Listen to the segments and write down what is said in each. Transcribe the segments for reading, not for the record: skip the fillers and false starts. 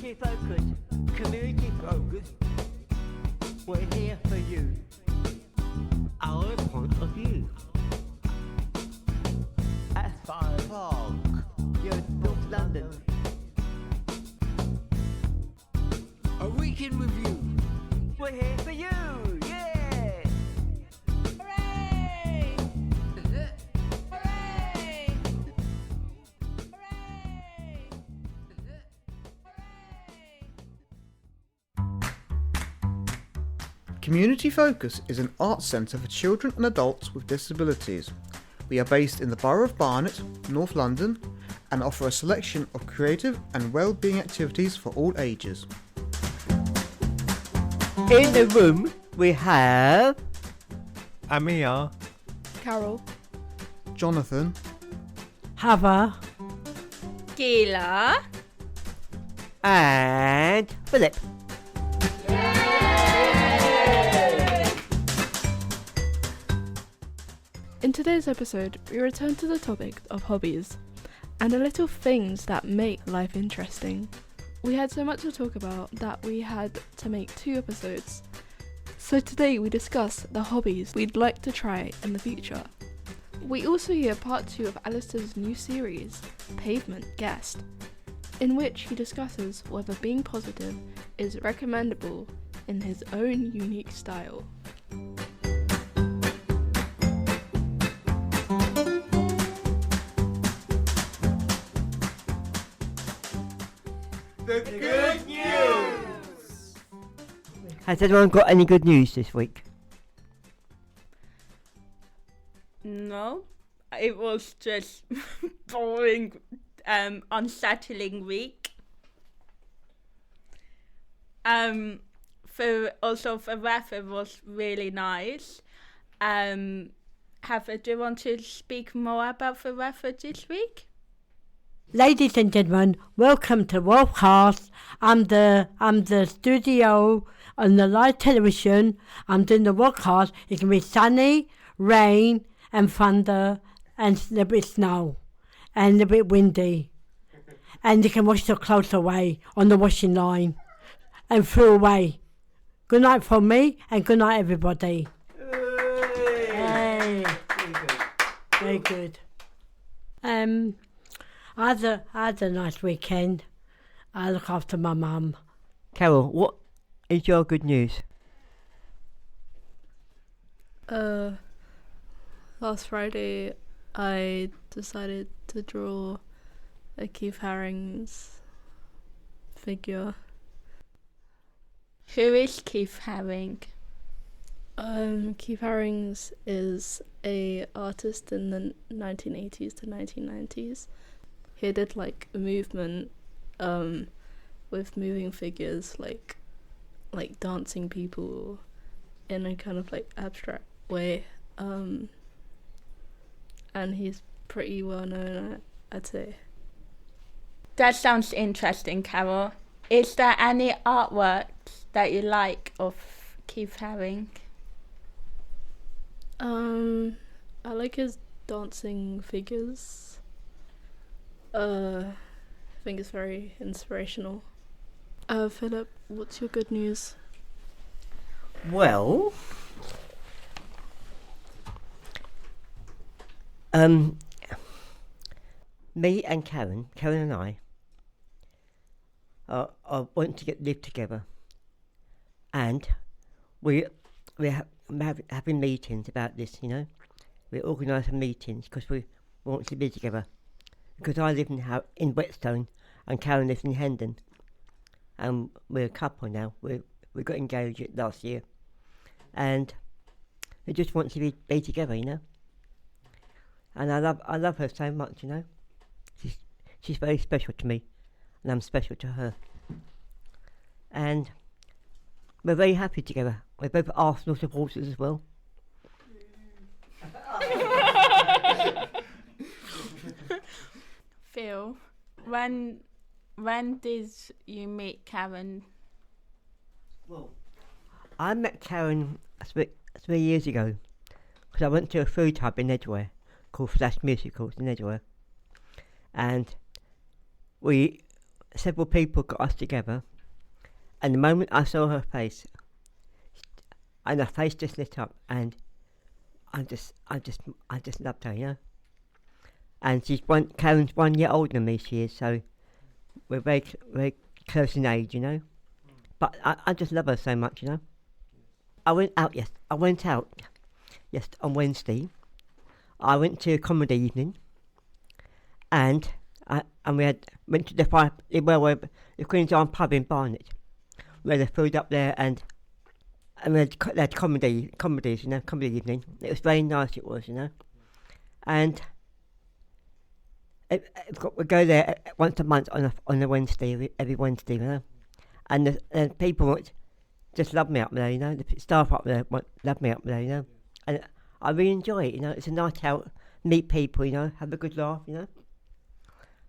Community focus. Community focus. We're here for you. Our point of view. At 5 o'clock. You're in North London. A week in review. We're here for you. Yeah. Hooray! Hooray! Hooray! Community Focus is an arts centre for children and adults with disabilities. We are based in the Borough of Barnet, North London, and offer a selection of creative and well-being activities for all ages. In the room, we have Amia, Carol, Jonathan, Hava, Gila. and Philip. In today's episode, we return to the topic of hobbies and the little things that make life interesting. We had so much to talk about that we had to make 2 episodes. So today we discuss the hobbies we'd like to try in the future. We also hear part 2 of Alistair's new series, Pavement Guest, in which he discusses whether being positive is recommendable in his own unique style. The good news! Has anyone got any good news this week? No, it was just boring, unsettling week. The weather was really nice. Do you want to speak more about the weather this week? ladies and gentlemen, welcome to Wolfcast. I'm the studio on the live television. I'm doing the Wolfcast. It's gonna be sunny, rain, and thunder, and a little bit snow, and a little bit windy. And you can wash your clothes away on the washing line and throw away. Good night from me, and good night everybody. Hey. Very good. I had a nice weekend. I look after my mum. Carol, what is your good news? Last Friday I decided to draw a Keith Haring's figure. Who is Keith Haring? Keith Haring's is a artist in the 1980s to 1990s. He did like a movement with moving figures, like dancing people in a kind of like abstract way. And he's pretty well known, I'd say. That sounds interesting, Carol. Is there any artworks that you like of Keith Haring? I like his dancing figures. I think it's very inspirational. Philip, what's your good news? Well, me and Karen and I want to live together, and we're having meetings about this. You know, we're organising meetings because we want to be together. Because I live in Whetstone and Karen lives in Hendon, and we're a couple now. We got engaged last year, and we just want to be together, you know. And I love her so much, you know. She's very special to me, and I'm special to her. And we're very happy together. We're both Arsenal supporters as well. Phil, when did you meet Karen? Well, I met Karen 3 years ago because I went to a food hub in Edgware called Flash Musicals in Edgware, and we several people got us together, and the moment I saw her face, and her face just lit up, and I just loved her, you know. And Karen's 1 year older than me, she is, so we're very close in age, you know. But I just love her so much, you know. I went out on Wednesday. I went to a comedy evening, and we went to the Queen's Arms pub in Barnet. We had the food up there, and we had comedies, you know, comedy evening. It was very nice, it was, you know. And we go there once a month on a Wednesday, every Wednesday, you know. And the people just love me up there, you know. The staff up there love me up there, you know. And I really enjoy it, you know. It's a night out, meet people, you know, have a good laugh, you know.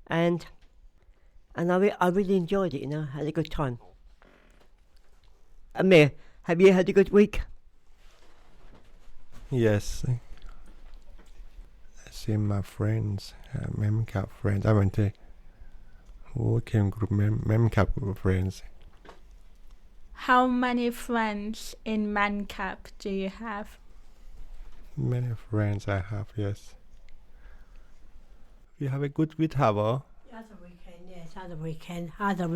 And I really enjoyed it, you know. Had a good time. Amir, have you had a good week? Yes. I see my friends, MemCap friends. I went to working group, MemCap group of friends. How many friends in MenCap do you have? Many friends I have, yes. We have a good week, Hava. Had a weekend, yes, had a weekend. I had a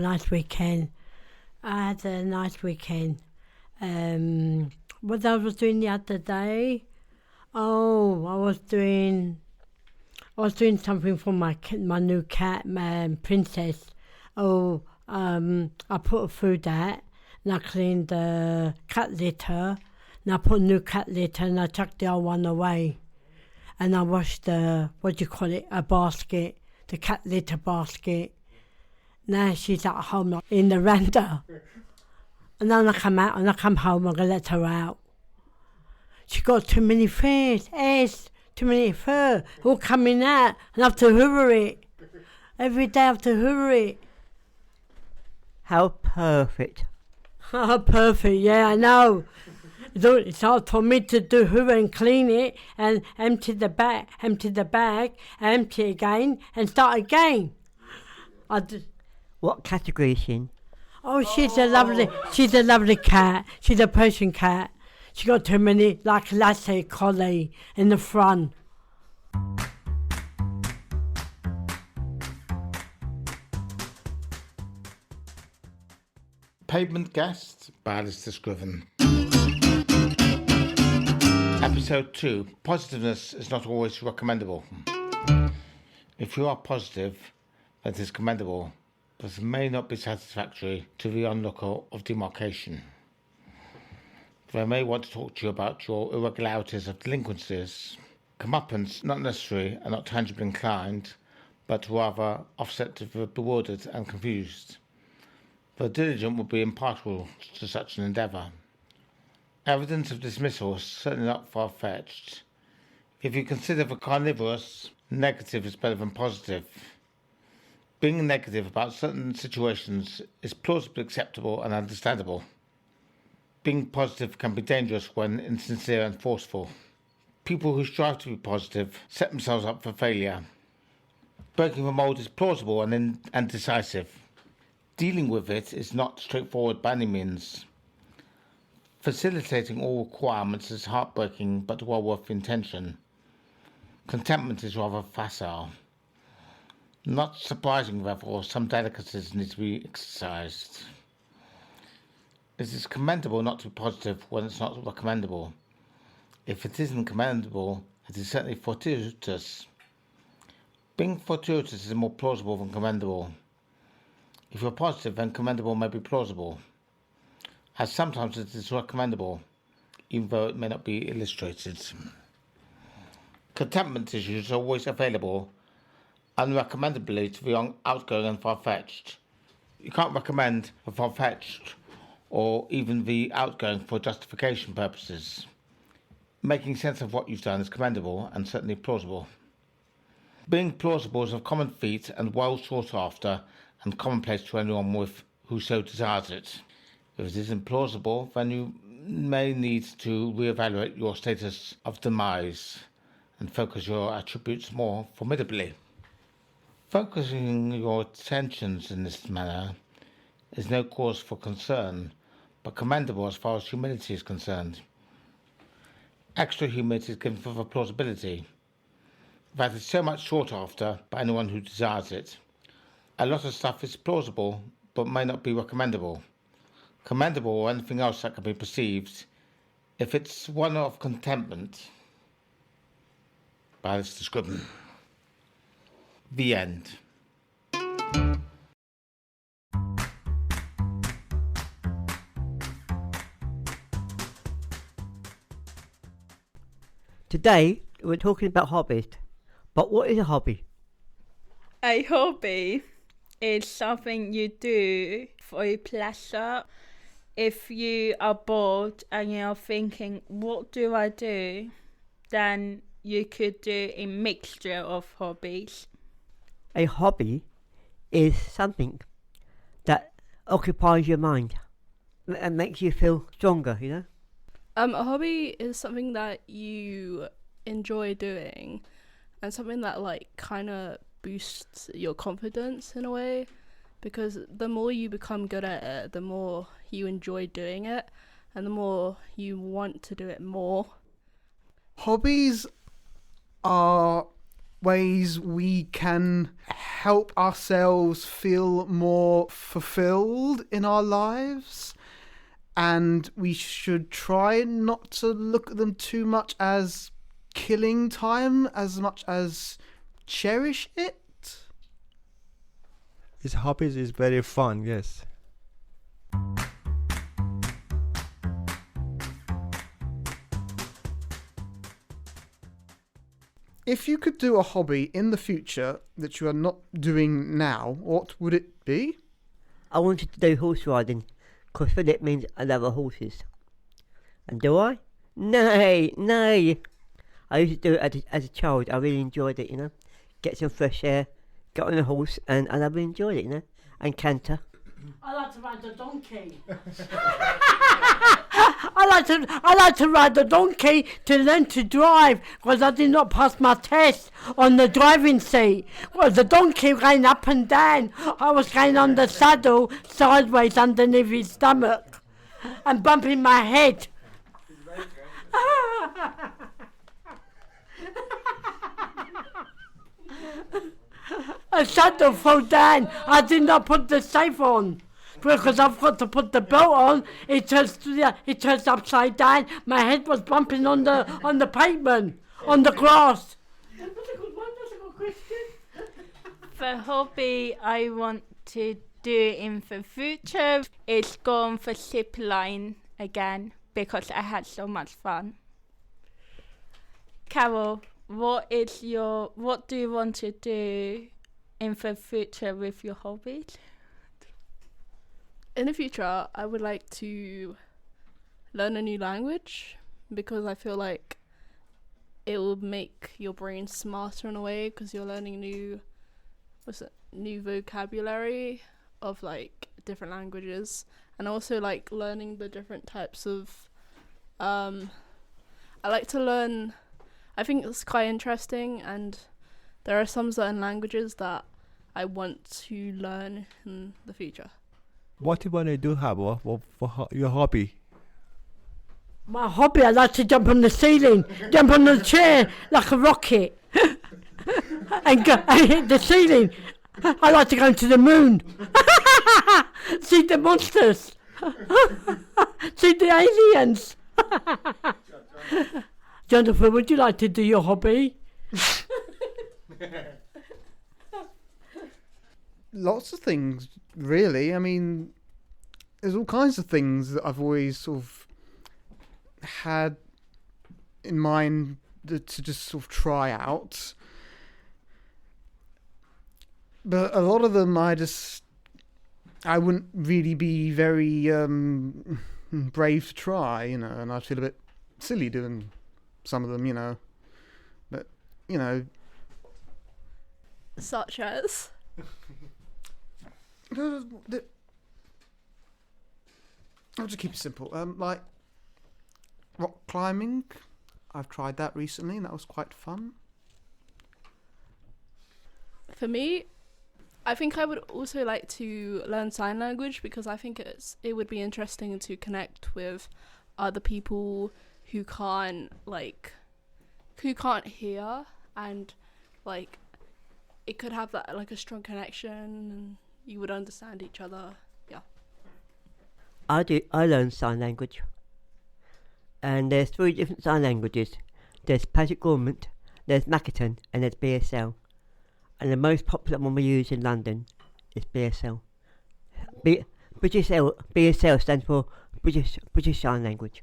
nice weekend. What I was doing the other day? Oh, I was doing something for my new cat, Princess. Oh, I put her food out, and I cleaned the cat litter, and I put a new cat litter, and I chucked the old one away. And I washed a basket, the cat litter basket. Now she's at home in the veranda. And then I come home, I'm going to let her out. She got too many furs, too many fur, all coming out, and I have to hoover it. Every day I have to hoover it. How perfect. Oh, perfect, yeah, I know. It's hard for me to do hoover and clean it and empty the bag, empty again and start again. What category is she in? Oh, she's a lovely cat. She's a Persian cat. She got too many, like Lassie collie in the front. Pavement Guest by Alistair Scriven. Episode 2. Positiveness is not always recommendable. If you are positive, that is commendable, but it may not be satisfactory to the onlooker of demarcation. They may want to talk to you about your irregularities of delinquencies. Comeuppance not necessary and not tangibly inclined, but rather offset to the bewildered and confused. The diligent will be impartial to such an endeavour. Evidence of dismissal is certainly not far-fetched. If you consider the carnivorous, negative is better than positive. Being negative about certain situations is plausibly acceptable and understandable. Being positive can be dangerous when insincere and forceful. People who strive to be positive set themselves up for failure. Breaking the mould is plausible and decisive. Dealing with it is not straightforward by any means. Facilitating all requirements is heartbreaking but well worth the intention. Contentment is rather facile. Not surprising, therefore, some delicacies need to be exercised. It is commendable not to be positive when it's not recommendable. If it isn't commendable, it is certainly fortuitous. Being fortuitous is more plausible than commendable. If you're positive, then commendable may be plausible, as sometimes it is recommendable, even though it may not be illustrated. Contentment issues are always available, unrecommendably to the outgoing and far-fetched. You can't recommend the far-fetched or even the outgoing for justification purposes. Making sense of what you've done is commendable and certainly plausible. Being plausible is a common feat and well sought after and commonplace to anyone who so desires it. If it isn't plausible, then you may need to reevaluate your status of demise and focus your attributes more formidably. Focusing your attentions in this manner is no cause for concern, but commendable as far as humility is concerned. Extra humility is given for plausibility. That is so much sought after by anyone who desires it. A lot of stuff is plausible, but may not be recommendable. Commendable or anything else that can be perceived, if it's one of contentment. By Alistair Scriven. The end. Today, we're talking about hobbies. But what is a hobby? A hobby is something you do for your pleasure. If you are bored and you're thinking, what do I do? Then you could do a mixture of hobbies. A hobby is something that occupies your mind and makes you feel stronger, you know? A hobby is something that you enjoy doing and something that like kind of boosts your confidence in a way, because the more you become good at it, the more you enjoy doing it and the more you want to do it more. Hobbies are ways we can help ourselves feel more fulfilled in our lives, and we should try not to look at them too much as killing time as much as cherish it. His hobbies is very fun, yes. If you could do a hobby in the future that you are not doing now, what would it be? I wanted to do horse riding, because Philip means I love horses. And do I? No. I used to do it as a child. I really enjoyed it, you know. Get some fresh air, get on a horse, and I really enjoyed it, you know. And canter. I like to ride the donkey. I like to ride the donkey to learn to drive, because I did not pass my test on the driving seat. Well, the donkey going up and down. I was going on the saddle sideways underneath his stomach and bumping my head. A saddle fell down. I did not put the safe on, because I've got to put the belt on. It turns upside down. My head was bumping on the pavement, on the grass. That's a good one. That's a good question. The hobby I want to do in the future is go on the zip line again, because I had so much fun. Carol, what do you want to do in the future with your hobbies? In the future, I would like to learn a new language, because I feel like it will make your brain smarter in a way, because you're learning new vocabulary of like different languages, and also like learning the different types of I like to learn. I think it's quite interesting, and there are some certain languages that I want to learn in the future. What do you want to do, Habo, for your hobby? My hobby, I like to jump on the ceiling, jump on the chair like a rocket, and hit the ceiling. I like to go to the moon, see the monsters, see the aliens. Jonathan, would you like to do your hobby? Lots of things, really. I mean, there's all kinds of things that I've always sort of had in mind to just sort of try out. But a lot of them I wouldn't really be very brave to try, you know, and I'd feel a bit silly doing some of them, you know. But, you know. Such as? I'll just keep it simple. Like rock climbing. I've tried that recently and that was quite fun. For me, I think I would also like to learn sign language because I think it would be interesting to connect with other people who can't hear, and like it could have that like a strong connection and you would understand each other. Yeah. I learn sign language. And there's 3 different sign languages. There's Patrick Gormant, there's Makaton, and there's BSL. And the most popular one we use in London is BSL. BSL stands for British Sign Language.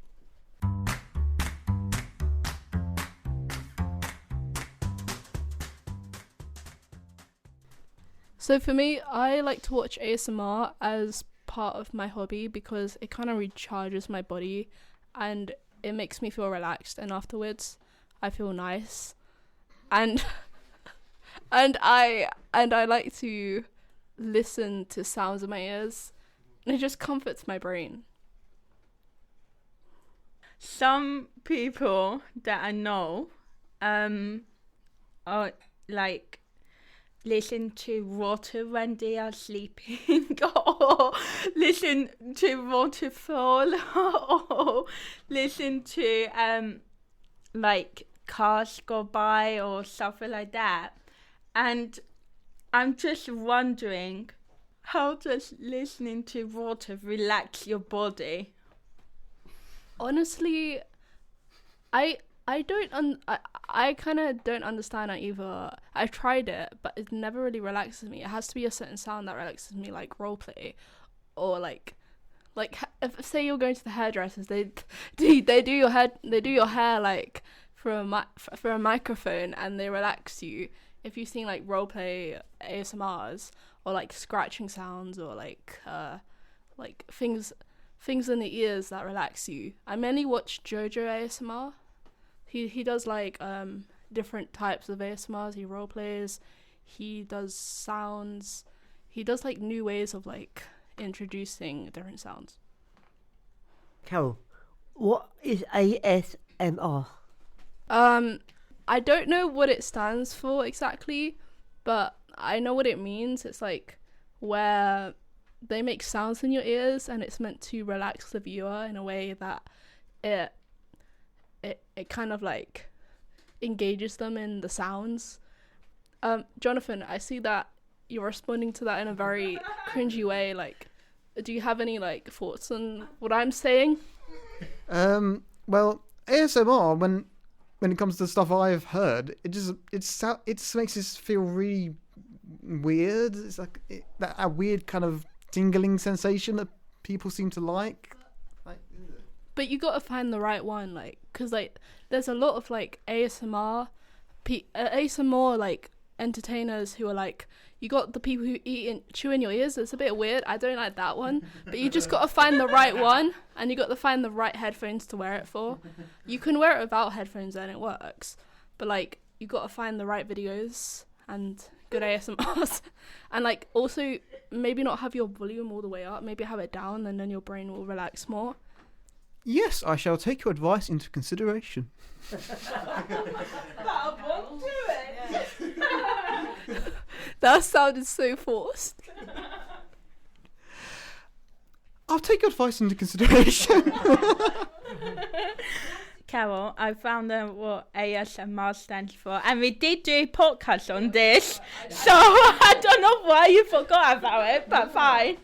So for me, I like to watch ASMR as part of my hobby because it kind of recharges my body and it makes me feel relaxed, and afterwards I feel nice. And and I like to listen to sounds in my ears, and it just comforts my brain. Some people that I know are like listen to water when they are sleeping, or listen to waterfall, or listen to like cars go by or something like that. And I'm just wondering, how does listening to water relax your body? Honestly, I kind of don't understand it either. I've tried it, but it never really relaxes me. It has to be a certain sound that relaxes me, like roleplay, or like if say you're going to the hairdressers, they do your hair like for a microphone, and they relax you. If you've seen like roleplay ASMRs or like scratching sounds or like things in the ears that relax you. I mainly watch Jojo ASMR. He does like different types of ASMRs. He role plays, he does sounds, he does like new ways of like introducing different sounds. Carol, what is ASMR? I don't know what it stands for exactly, but I know what it means. It's like where they make sounds in your ears, and it's meant to relax the viewer in a way that it kind of like engages them in the sounds. Jonathan, I see that you're responding to that in a very cringy way. Like, do you have any like thoughts on what I'm saying? Well, ASMR, when it comes to stuff I've heard, it just makes us feel really weird. It's like a weird kind of tingling sensation that people seem to like. But you gotta find the right one, like, cause like there's a lot of like ASMR like entertainers who are like, you got the people who eat and chew in your ears. It's a bit weird. I don't like that one. But you just gotta find the right one, and you got to find the right headphones to wear it for. You can wear it without headphones and it works, but like you gotta find the right videos and good ASMRs, and like also maybe not have your volume all the way up. Maybe have it down, and then your brain will relax more. Yes, I shall take your advice into consideration. That sounded so forced. I'll take your advice into consideration. Carol, I found out what ASMR stands for, and we did do a podcast on this, so I don't know why you forgot about it, but fine.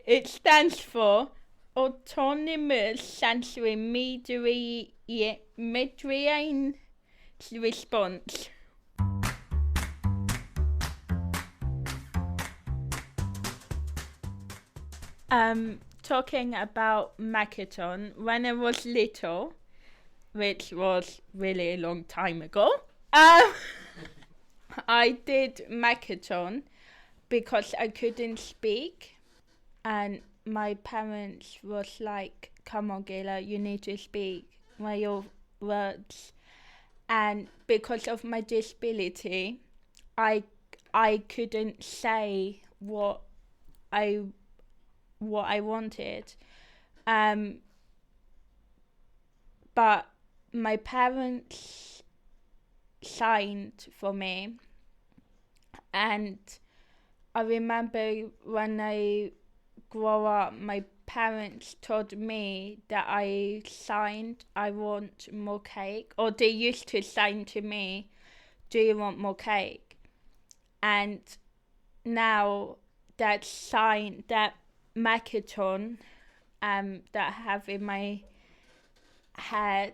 It stands for Autonomous Sensory Mediation Response. Talking about Makaton, when I was little, which was really a long time ago, I did Makaton because I couldn't speak. And my parents was like, come on, Gayla, you need to speak your words. And because of my disability, I couldn't say what I wanted. But my parents signed for me. And I remember when I grew up, my parents told me that I want more cake, or they used to sign to me, do you want more cake? And now that macaron that I have in my head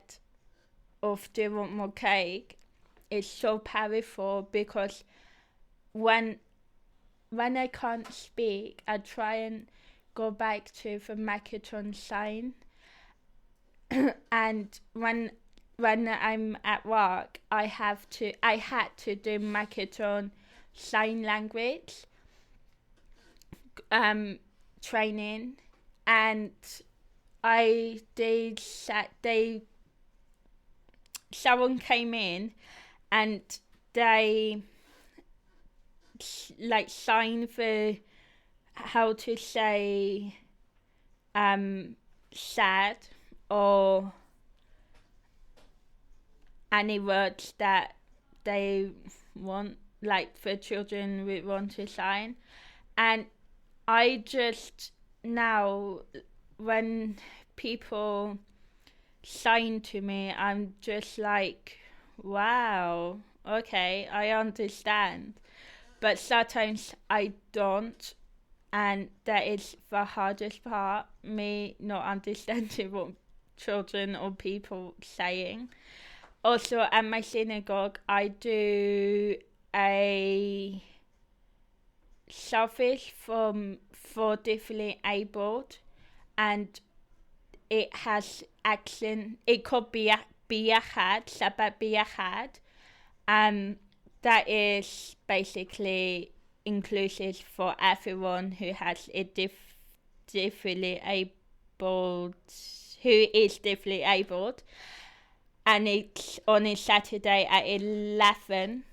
of do you want more cake is so powerful, because when I can't speak, I try and go back to the macaron sign. And when I'm at work, I had to do macaron sign language training, and someone came in and they like signed for how to say sad, or any words that they want, like for children we want to sign. And I just now, when people sign to me, I'm just like, wow, okay, I understand. But sometimes I don't, and that is the hardest part, me not understanding what children or people saying. Also, at my synagogue, I do a service for differently abled, and it has action. It could be biachad, Shabbat biachad. That is basically inclusive for everyone who has a differently abled, who is differently abled. And it's on a Saturday at 11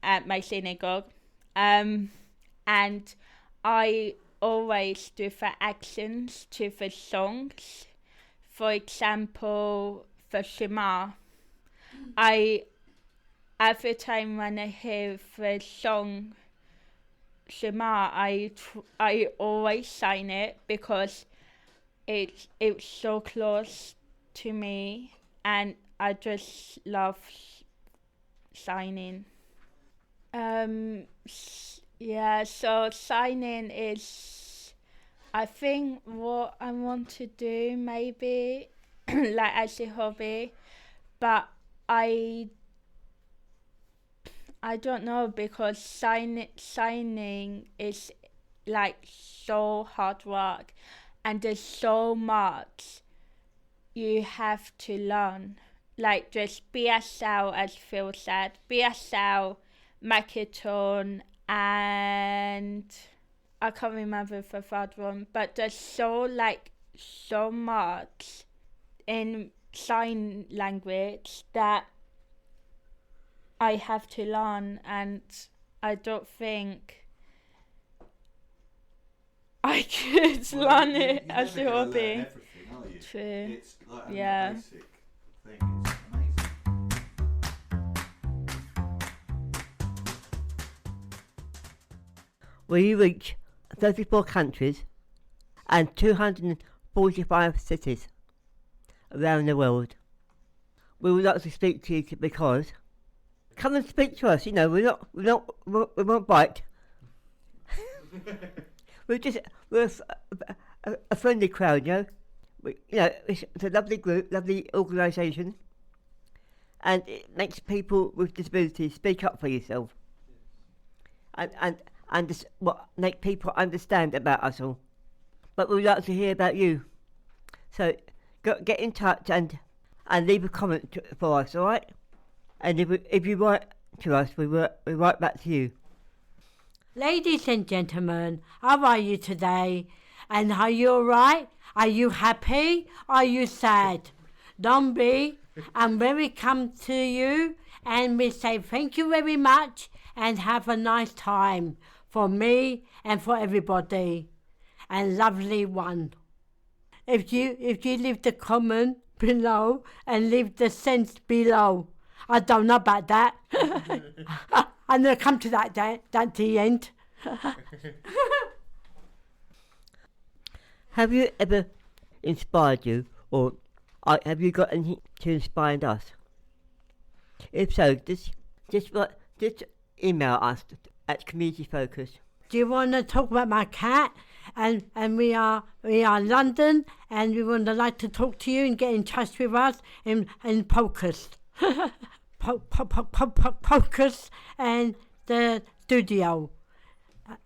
at my synagogue. And I always do the actions to the songs. For example, the Shema. Every time when I hear the song Shema, I always sign it, because it's so close to me, and I just love signing. Yeah, so signing is, I think, what I want to do, maybe like as a hobby, but I don't know, because signing is like so hard work, and there's so much you have to learn. Like just BSL, as Phil said, BSL, macaron, and I can't remember the third one, but there's so much in sign language that I have to learn, and I don't think I could learn it as a hobby. True. It's like yeah. basic thing. It's amazing. We reach 34 countries and 245 cities around the world. We would like to speak to you because come and speak to us. You know, we won't bite. We're a friendly crowd, you know. It's a lovely group, lovely organisation, and it makes people with disabilities speak up for yourself, and make people understand about us all. But we'd like to hear about you, so get in touch and leave a comment for us, all right? And if you write to us, we write back to you. Ladies and gentlemen, how are you today? And are you alright? Are you happy? Are you sad? Don't be. And when we come to you and we say thank you very much and have a nice time for me and for everybody. And lovely one. If you leave the comment below and leave the sense below, I don't know about that. I'm going to come to that at the end. Have you ever inspired you, or have you got anything to inspire us? If so, just email us at Community Focus. Do you want to talk about my cat? And we are London, and we would like to talk to you and get in touch with us in Pocus. Pocus and the studio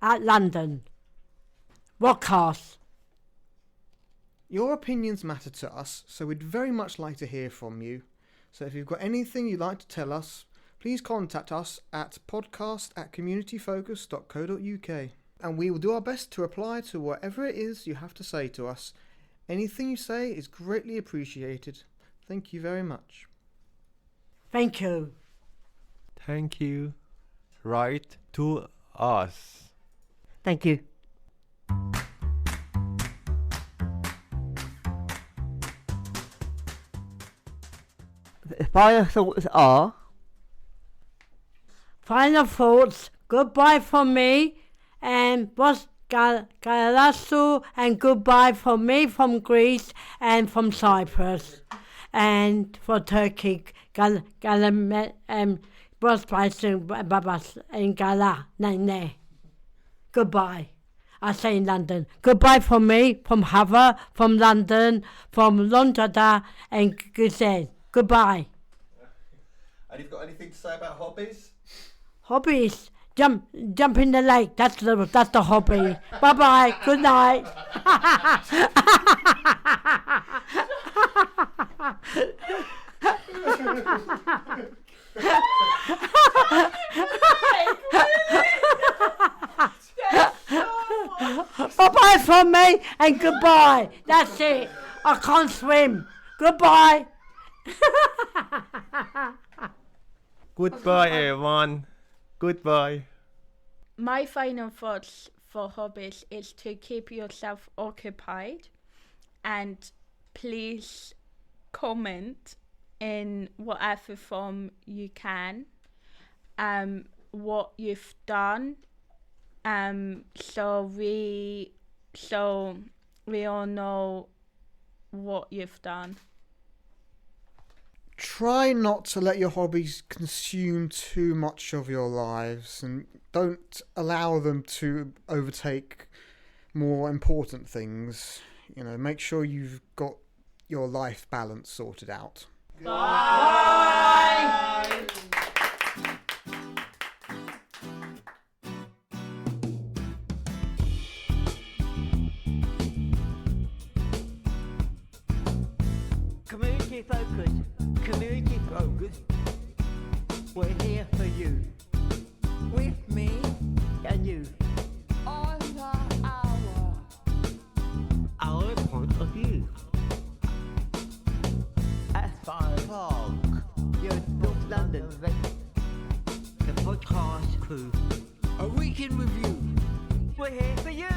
at London. Podcast. Your opinions matter to us, so we'd very much like to hear from you. So if you've got anything you'd like to tell us, please contact us at podcast@communityfocus.co.uk, and we will do our best to reply to whatever it is you have to say to us. Anything you say is greatly appreciated. Thank you very much. Thank you. Thank you. Write to us. Thank you. The final thoughts are... Final thoughts. Goodbye from me, and was Galasso, and goodbye from me from Greece and from Cyprus, and for Turkey, was Babas in Gala, ne. Goodbye. I say in London. Goodbye from me, from Hava, from London, from London, and Guzan. Goodbye. And you've got anything to say about hobbies? Hobbies. Jump in the lake. That's the hobby. Bye bye. Good night. Bye bye from me and goodbye. That's it. I can't swim. Goodbye. Goodbye, everyone. Goodbye. My final thoughts for hobbies is to keep yourself occupied, and please comment in whatever form you can what you've done, so we all know what you've done. Try not to let your hobbies consume too much of your lives, and don't allow them to overtake more important things. You know, make sure you've got your life balance sorted out. Bye. Community Focus. Community Focus. We're here for you. With me and you. On our point of view. At 5 o'clock. You're North London. The podcast crew. A week in review. We're here for you.